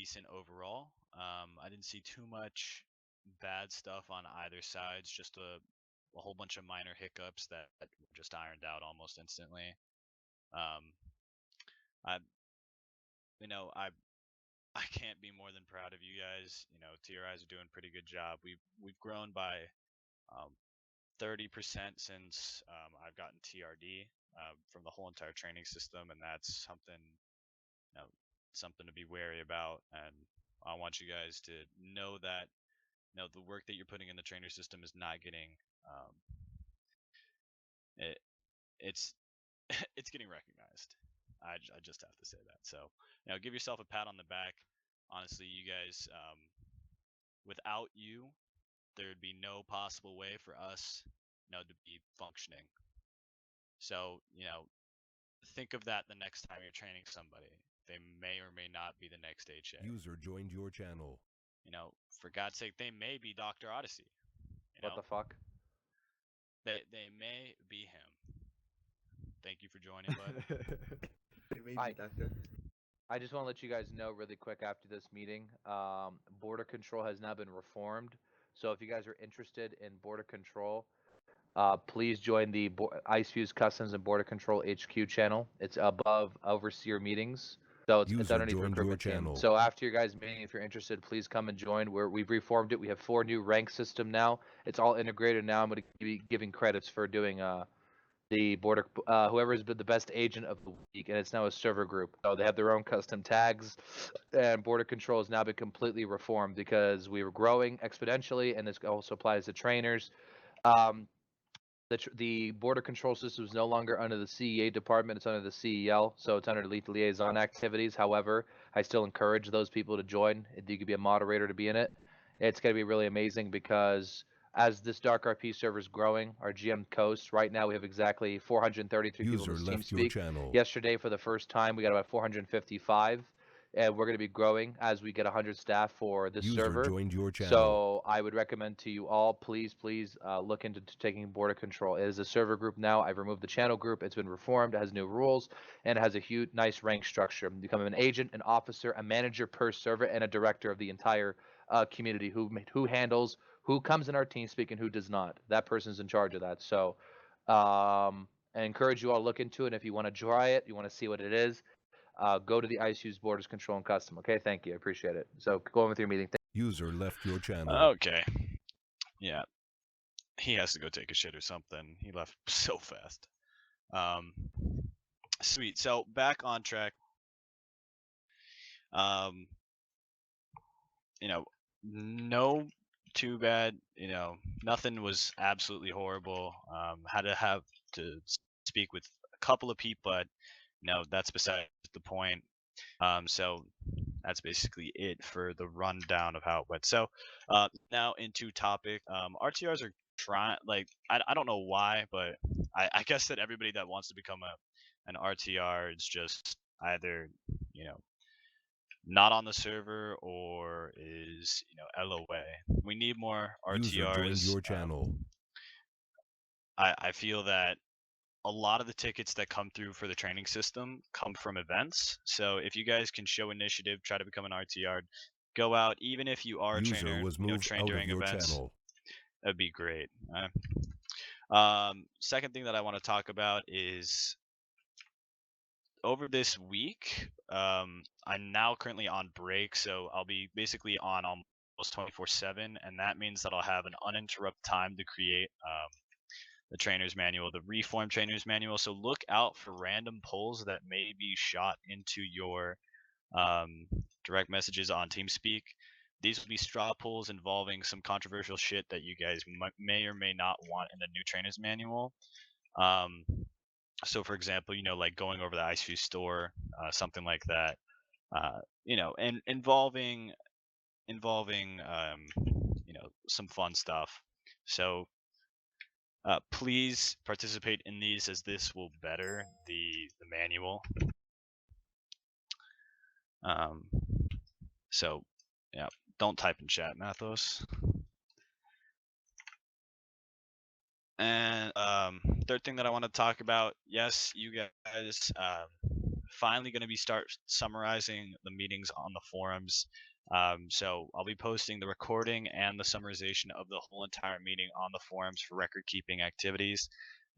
decent overall. I didn't see too much bad stuff on either sides, just a whole bunch of minor hiccups that were just ironed out almost instantly. I, I I can't be more than proud of you guys. TRIs are doing a pretty good job. We've grown by 30% since I've gotten TRD from the whole entire training system, and that's something to be wary about. And I want you guys to know that the work that you're putting in the trainer system is not getting it's it's getting recognized. I just have to say that. So give yourself a pat on the back. Honestly, you guys, without you, there would be no possible way for us to be functioning. So think of that the next time you're training somebody. They may or may not be the next HA. User joined your channel. For God's sake, they may be Dr. Odyssey. What the fuck? They may be him. Thank you for joining, bud. I just want to let you guys know really quick after this meeting, border control has now been reformed. So if you guys are interested in border control, please join the Icefuse Customs and Border Control HQ channel. It's above Overseer Meetings. So it's underneath recruitment team. So after your guys' meeting, if you're interested, please come and join. We've reformed it. We have 4 new rank system now. It's all integrated now. I'm going to be giving credits for doing the border, whoever has been the best agent of the week, and it's now a server group. So they have their own custom tags, and border control has now been completely reformed because we were growing exponentially, and this also applies to trainers. The border control system is no longer under the CEA department, it's under the CEL, so it's under lethal liaison activities. However, I still encourage those people to join. You could be a moderator to be in it. It's going to be really amazing because as this Dark RP server is growing, our GM Coast, right now we have exactly 433 people in TeamSpeak. Yesterday, for the first time, we got about 455. And we're going to be growing as we get 100 staff for this server. So I would recommend to you all, please look into taking border control. It is a server group now. I've removed the channel group. It's been reformed. It has new rules, and it has a huge, nice rank structure. You become an agent, an officer, a manager per server, and a director of the entire community who handles who comes in our team speak and who does not. That person's in charge of that. So I encourage you all to look into it. And if you want to try it, you want to see what it is, go to the Icefuse Borders Control and Custom. Okay, thank you. I appreciate it. So go on with your meeting. User left your channel. Okay. Yeah. He has to go take a shit or something. He left so fast. Sweet. So back on track. No too bad. Nothing was absolutely horrible. Had to speak with a couple of people, but that's beside the point. So that's basically it for the rundown of how it went. So now into topic. RTRs are trying, I don't know why, but I guess that everybody that wants to become an RTR is just either not on the server or is LOA. We need more RTRs. User your channel. I feel that a lot of the tickets that come through for the training system come from events. So if you guys can show initiative, try to become an RTR, go out, even if you are a trainer, train during events, that'd be great. Second thing that I want to talk about is over this week, I'm now currently on break, so I'll be basically on almost 24/7, and that means that I'll have an uninterrupted time to create the trainer's manual, the reformed trainer's manual. So look out for random polls that may be shot into your direct messages on TeamSpeak. These will be straw polls involving some controversial shit that you guys may or may not want in the new trainer's manual. So for example, like going over the Icefuse store, something like that, and involving some fun stuff. So please participate in these, as this will better the manual. So yeah, don't type in chat, Mathos. And third thing that I want to talk about, yes, you guys finally going to be start summarizing the meetings on the forums. So I'll be posting the recording and the summarization of the whole entire meeting on the forums for record keeping activities.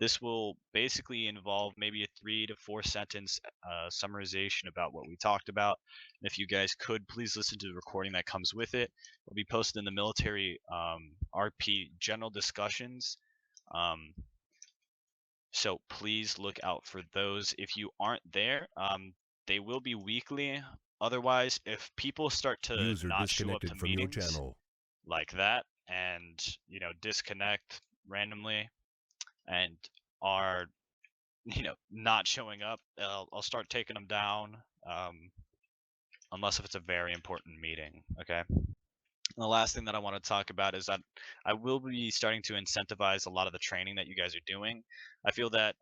This will basically involve maybe a 3 to 4 sentence summarization about what we talked about. And if you guys could please listen to the recording that comes with it. It'll be posted in the military RP general discussions. So please look out for those. If you aren't there, they will be weekly. Otherwise, if people start to User not show up to disconnected from your meetings channel. like that and disconnect randomly and are not showing up, I'll start taking them down, unless if it's a very important meeting. Okay. And the last thing that I want to talk about is that I will be starting to incentivize a lot of the training that you guys are doing. I feel that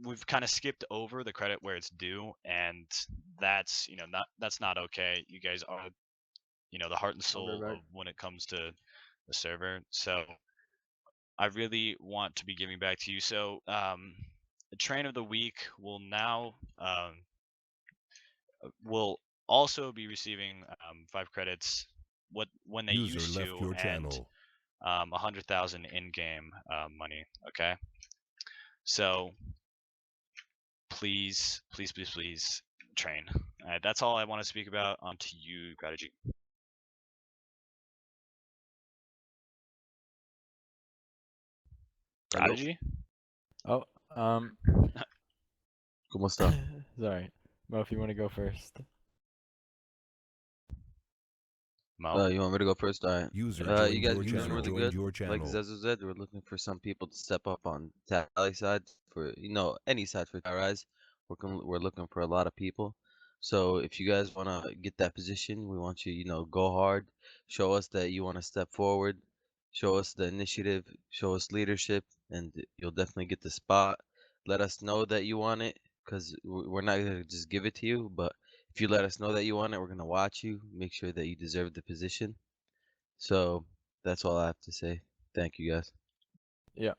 we've kind of skipped over the credit where it's due, and that's not okay. You guys are the heart and soul of when it comes to the server. So I really want to be giving back to you. So the train of the week will also be receiving 5 credits when they User used left to, your and channel. 100,000 in-game money. Okay, so please train. That's all I want to speak about. On to you, Prodigy. Prodigy? Oh, ¿Cómo está? sorry. Mo, if you want to go first. Mo? You want me to go first? All right. User You joined guys your been doing channel. really Joined good. your Like channel. Zezu said, we're looking for some people to step up on Tally side for any side for Rise. We're looking for a lot of people. So if you guys want to get that position, we want you go hard, show us that you want to step forward, show us the initiative, show us leadership, and you'll definitely get the spot. Let us know that you want it, because we're not gonna just give it to you, but if you let us know that you want it, we're gonna watch you, make sure that you deserve the position. So that's all I have to say. Thank you guys. Yeah.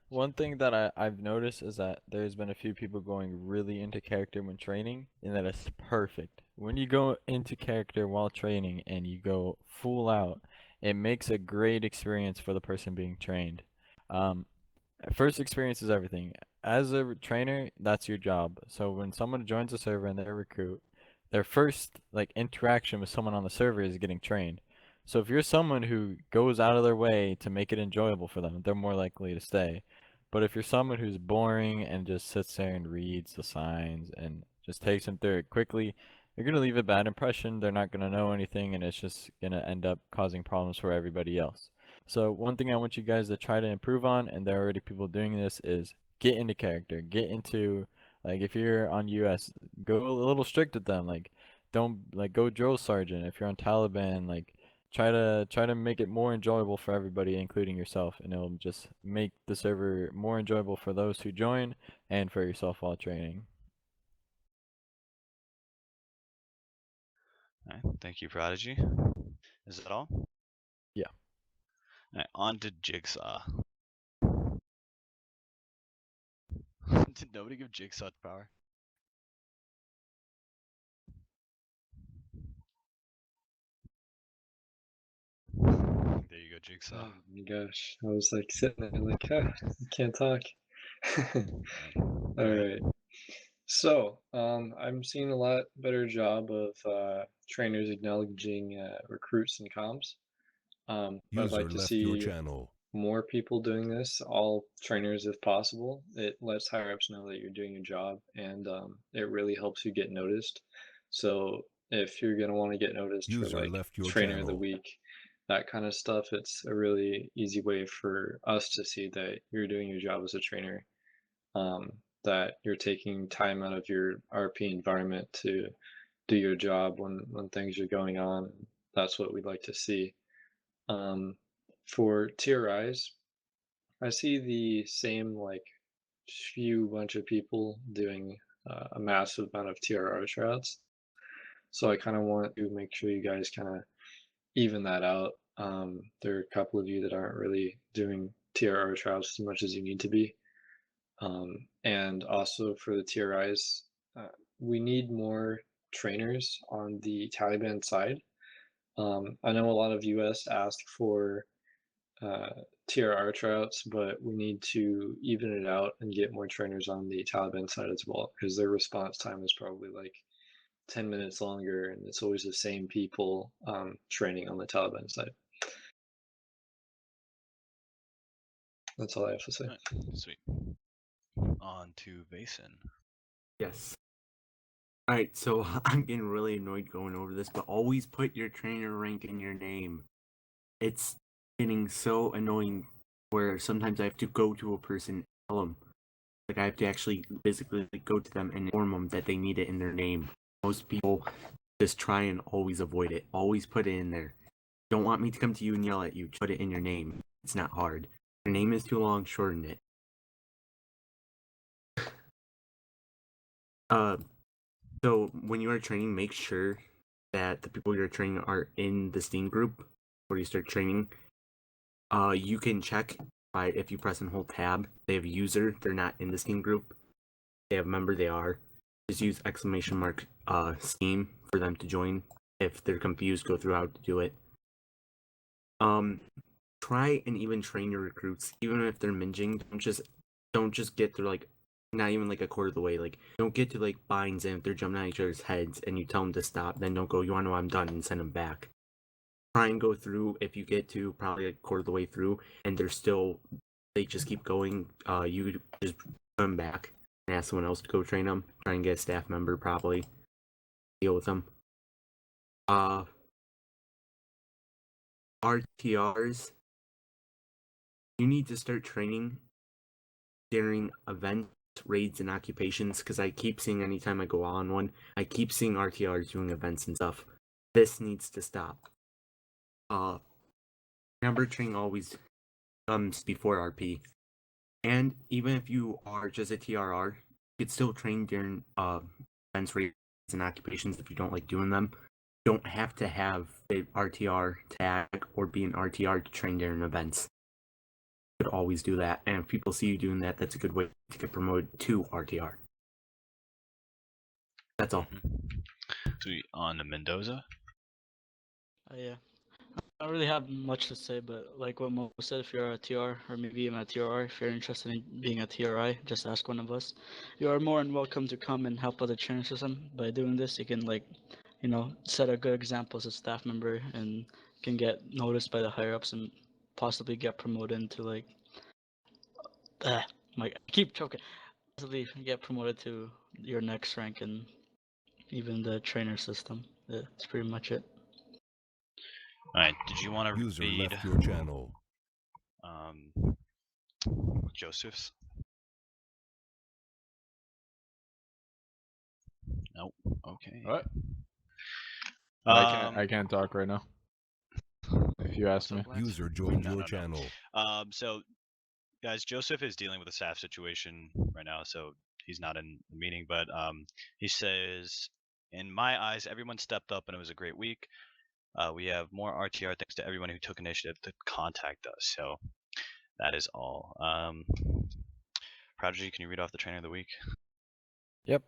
One thing that I've noticed is that there's been a few people going really into character when training, and that is perfect. When you go into character while training and you go full out, it makes a great experience for the person being trained. First experience is everything. As a trainer, that's your job. So when someone joins a server and they're a recruit, their first interaction with someone on the server is getting trained. So if you're someone who goes out of their way to make it enjoyable for them, they're more likely to stay. But if you're someone who's boring and just sits there and reads the signs and just takes them through it quickly, you're going to leave a bad impression. They're not going to know anything, and it's just going to end up causing problems for everybody else. So one thing I want you guys to try to improve on, and there are already people doing this, is get into character. Get into, if you're on US, go a little strict with them. Don't go drill sergeant. If you're on Taliban, try to make it more enjoyable for everybody, including yourself, and it'll just make the server more enjoyable for those who join and for yourself while training. All right, thank you, Prodigy. Is that all? Yeah. All right, on to Jigsaw. Did nobody give Jigsaw the power? There you go, Jigsaw. Oh my gosh, I was sitting there I can't talk. All right. So, I'm seeing a lot better job of trainers acknowledging recruits and comms. I'd like User to left your see channel. more people doing this, all trainers if possible. It lets higher ups know that you're doing your job, and it really helps you get noticed. So if you're gonna want to get noticed for User left your trainer of the channel. week, that kind of stuff, it's a really easy way for us to see that you're doing your job as a trainer, that you're taking time out of your RP environment to do your job when things are going on. That's what we'd like to see. For TRIs, I see the same few bunch of people doing a massive amount of TRR shrouds. So I kind of want to make sure you guys kind of even that out. There are a couple of you that aren't really doing TRR shrouds as much as you need to be. And also for the TRIs, we need more trainers on the Taliban side. I know a lot of US ask for uh, TRR tryouts, but we need to even it out and get more trainers on the Taliban side as well, because their response time is probably like 10 minutes longer, and it's always the same people training on the Taliban side. That's all I have to say. Alright, sweet. On to Vason. Yes. Alright, so I'm getting really annoyed going over this, but always put your trainer rank in your name. It's getting so annoying where sometimes I have to go to a person and tell them. Like, I have to actually physically go to them and inform them that they need it in their name. Most people just try and always avoid it. Always put it in there. Don't want me to come to you and yell at you. Just put it in your name. It's not hard. Your name is too long, shorten it. So when you are training, make sure that the people you're training are in the Steam group before you start training. You can check by if you press and hold tab. They have user, they're not in the Steam group. They have member, they are. Just use exclamation mark Steam for them to join. If they're confused, go through how to do it. Try and even train your recruits, even if they're minging. Don't just get through like not even like a quarter of the way. Like don't get to like binds and if they're jumping on each other's heads and you tell them to stop. Then don't go. You want to know I'm done and send them back. Try and go through if you get to probably a quarter of the way through and they just keep going. You just put them back and ask someone else to go train them. Try and get a staff member probably deal with them. RTRs. You need to start training during events, raids, and occupations because I keep seeing anytime I go on one, I keep seeing RTRs doing events and stuff. This needs to stop. Number training always comes before RP. And even if you are just a TRR, you could still train during events, raids, and occupations if you don't like doing them. You don't have to have a RTR tag or be an RTR to train during events. You could always do that, and if people see you doing that, that's a good way to get promoted to RTR. That's all. Sweet. On to Mendoza. Yeah. I don't really have much to say, but like what Mo said, if you're a TR or maybe even a TRR, if you're interested in being a TRI, just ask one of us. You are more than welcome to come and help out the training system. By doing this, you can like, set a good example as a staff member and can get noticed by the higher ups and possibly get promoted into like, I keep choking. Possibly get promoted to your next rank and even the trainer system. That's pretty much it. All right. Did you want to User read left your channel. Joseph's? Nope. Okay. What? Um, I can't talk right now. If you ask so me. Lance? User joined No, your no, no. channel. So, guys, Joseph is dealing with a staff situation right now, so he's not in the meeting. But he says, in my eyes, everyone stepped up and it was a great week. We have more RTR thanks to everyone who took initiative to contact us. So that is all. Prodigy, can you read off the trainer of the week? Yep.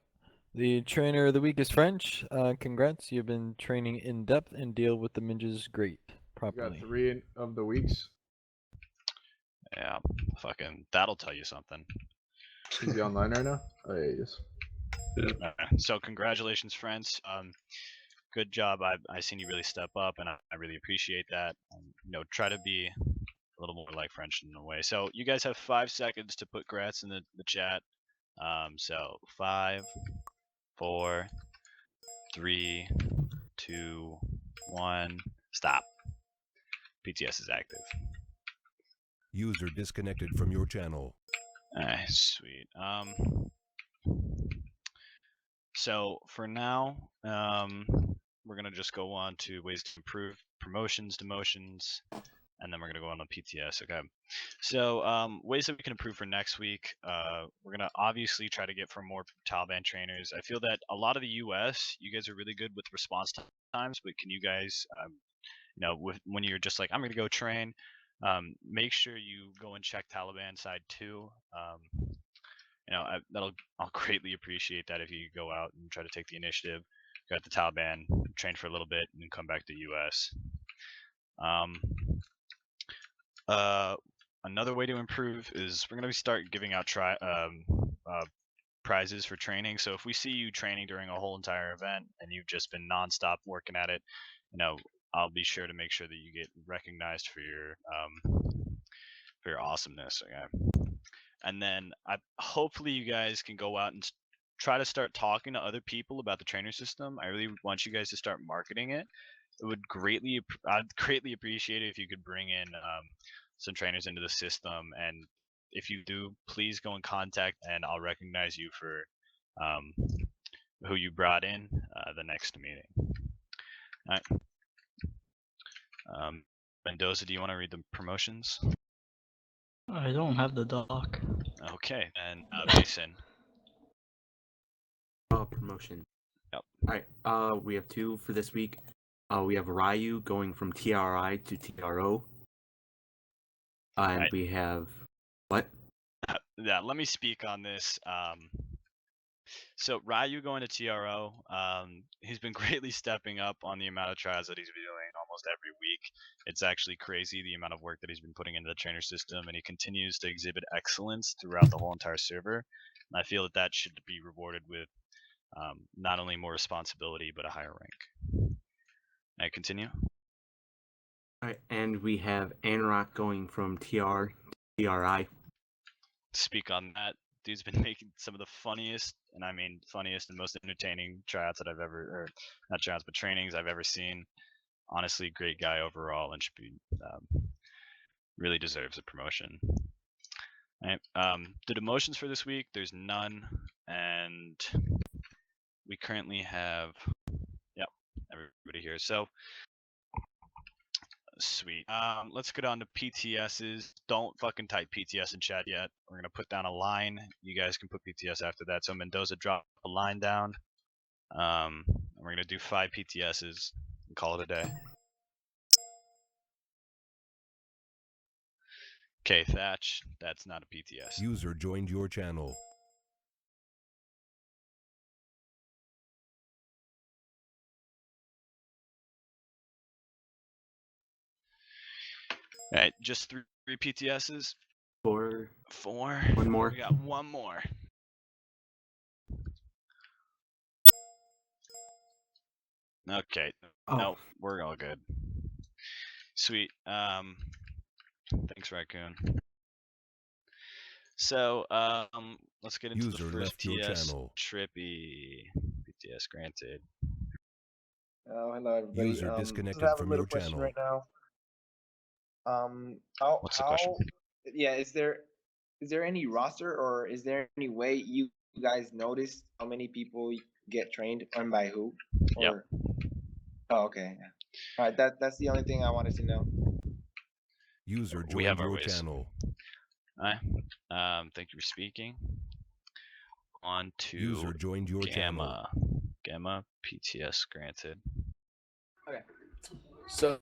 The trainer of the week is French. Congrats, you've been training in depth and deal with the minges great You properly. got 3 of the weeks. Yeah, fucking that'll tell you something. Is he online right now? Oh yeah, he is. So congratulations, friends. Good job. I've seen you really step up, and I really appreciate that. Try to be a little more like French in a way. So you guys have 5 seconds to put grats in the chat. So 5, 4, 3, 2, 1. Stop. PTS is active. User disconnected from your channel. Alright, sweet. So for now, we're gonna just go on to ways to improve, promotions, demotions, and then we're gonna go on to PTS. Okay. So ways that we can improve for next week. We're gonna obviously try to get for more Taliban trainers. I feel that a lot of the US, you guys are really good with response times, but can you guys, when you're just like, I'm gonna go train, make sure you go and check Taliban side too. I'll greatly appreciate that if you go out and try to take the initiative, go at the Taliban, train for a little bit, and then come back to the U.S. Another way to improve is we're gonna start giving out prizes for training. So if we see you training during a whole entire event and you've just been nonstop working at it, I'll be sure to make sure that you get recognized for your awesomeness. Okay. And then hopefully you guys can go out and try to start talking to other people about the trainer system. I really want you guys to start marketing it. I'd greatly appreciate it if you could bring in some trainers into the system. And if you do, please go in contact, and I'll recognize you for who you brought in the next meeting. All right. Mendoza, do you want to read the promotions? I don't have the doc. Okay, and Mason. Promotion. Yep. Alright, we have 2 for this week. We have Ryu going from TRI to TRO. And Right. we have what? Yeah, let me speak on this. So Ryu going to TRO, he's been greatly stepping up on the amount of tries that he's been doing almost every week. It's actually crazy the amount of work that he's been putting into the trainer system, and he continues to exhibit excellence throughout the whole entire server. And I feel that should be rewarded with not only more responsibility, but a higher rank. I continue. Alright, and we have Anrock going from TR to TRI. Speak on that. Dude's been making some of the funniest, and I mean funniest and most entertaining tryouts that I've ever, or not tryouts, but trainings I've ever seen. Honestly, great guy overall, and should be really deserves a promotion. All right. The demotions for this week, there's none, and we currently have, yep, everybody here. So sweet. Let's go down to PTSs. Don't fucking type PTS in chat yet. We're gonna put down a line. You guys can put PTS after that. So Mendoza, drop a line down. And we're gonna do 5 PTSs and call it a day. Okay, Thatch, that's not a PTS. User joined your channel. All right, just 3 PTSs. 4. 4. One more. We got 1 more. Okay. Oh. No, we're all good. Sweet. Thanks, Raccoon. So, let's get into User the first left your TS. channel. Trippy. PTS granted. Oh, hello everybody. User I disconnected have a from little your question channel. right now. What's the question? Yeah, is there any roster or is there any way you guys notice how many people get trained and by who? Yep. Or, oh, okay. All right, that's the only thing I wanted to know. User We have joined our your ways. channel. Alright. Thank you for speaking. On to User joined your channel. Gamma PTS granted. Okay. So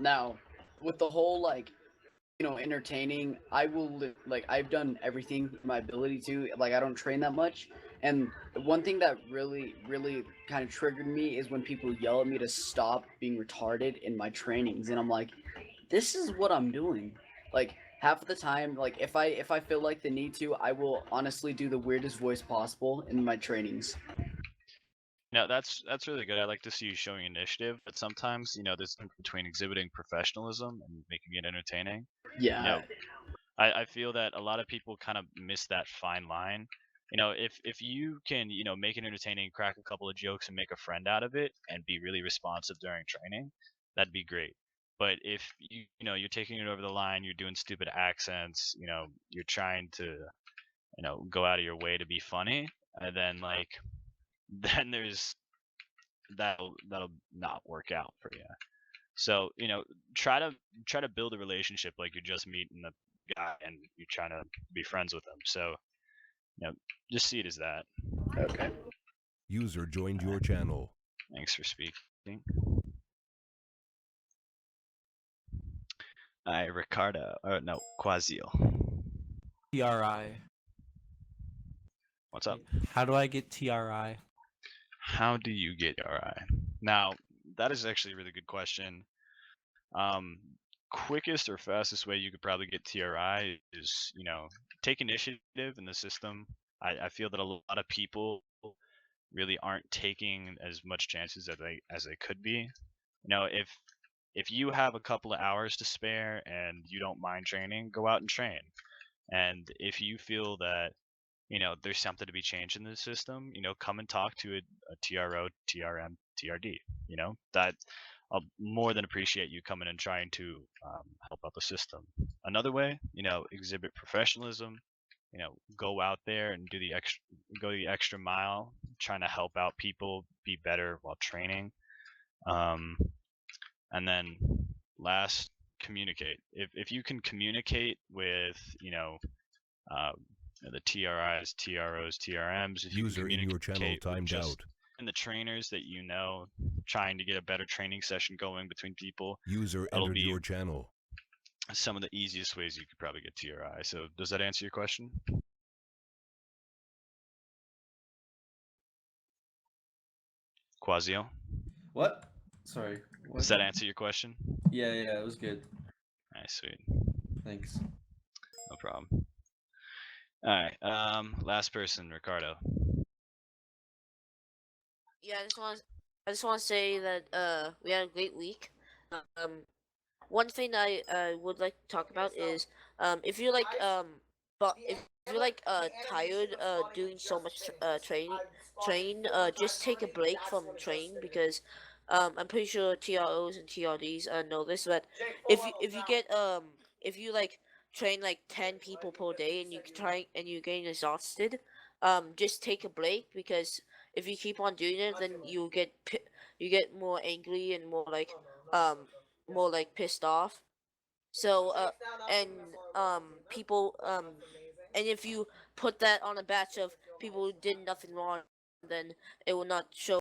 now, with the whole entertaining, I will I've done everything in my ability to. Like, I don't train that much, and one thing that really kind of triggered me is when people yell at me to stop being retarded in my trainings, and I'm like, this is what I'm doing. Like, half of the time, like if I feel like the need to, I will honestly do the weirdest voice possible in my trainings. No, that's really good. I like to see you showing initiative, but sometimes, there's difference between exhibiting professionalism and making it entertaining. Yeah. I feel that a lot of people kind of miss that fine line. If you can, make it entertaining, crack a couple of jokes and make a friend out of it and be really responsive during training, that'd be great. But if you're taking it over the line, you're doing stupid accents, you're trying to, go out of your way to be funny, and then then there's that'll not work out for you. So try to build a relationship like you're just meeting the guy and you're trying to be friends with him. So just see it as that. Okay. User joined your channel. Thanks for speaking. Ricardo. No, Quasio. TRI. What's up? How do I get TRI? How do you get TRI? Now, that is actually a really good question. Quickest or fastest way you could probably get TRI is, take initiative in the system. I feel that a lot of people really aren't taking as much chances as they could be. If you have a couple of hours to spare and you don't mind training, go out and train. And if you feel that there's something to be changed in the system, come and talk to a TRO, TRM, TRD. That I'll more than appreciate you coming and trying to help out the system. Another way, exhibit professionalism. Go out there and go the extra mile, trying to help out people be better while training. And then last, communicate. If you can communicate with the TRIs, TROs, TRMs, if you User can in your channel communicate with timed just out. and the trainers that trying to get a better training session going between people, User that'll entered be your channel. some of the easiest ways you could probably get TRI. So does that answer your question? Quasio? What? Sorry. Does that answer your question? Yeah, it was good. Alright, sweet. Thanks. No problem. Alright, last person, Ricardo. Yeah, I just want to say that we had a great week. One thing I would like to talk about is if you're like but if you're like tired doing so much train just take a break from train because I'm pretty sure TROs and TRDs know this, but if you get if you like train like 10 people per day and you're getting exhausted, just take a break, because if you keep on doing it, then you get more angry and more like pissed off. So and people and if you put that on a batch of people who did nothing wrong, then it will not show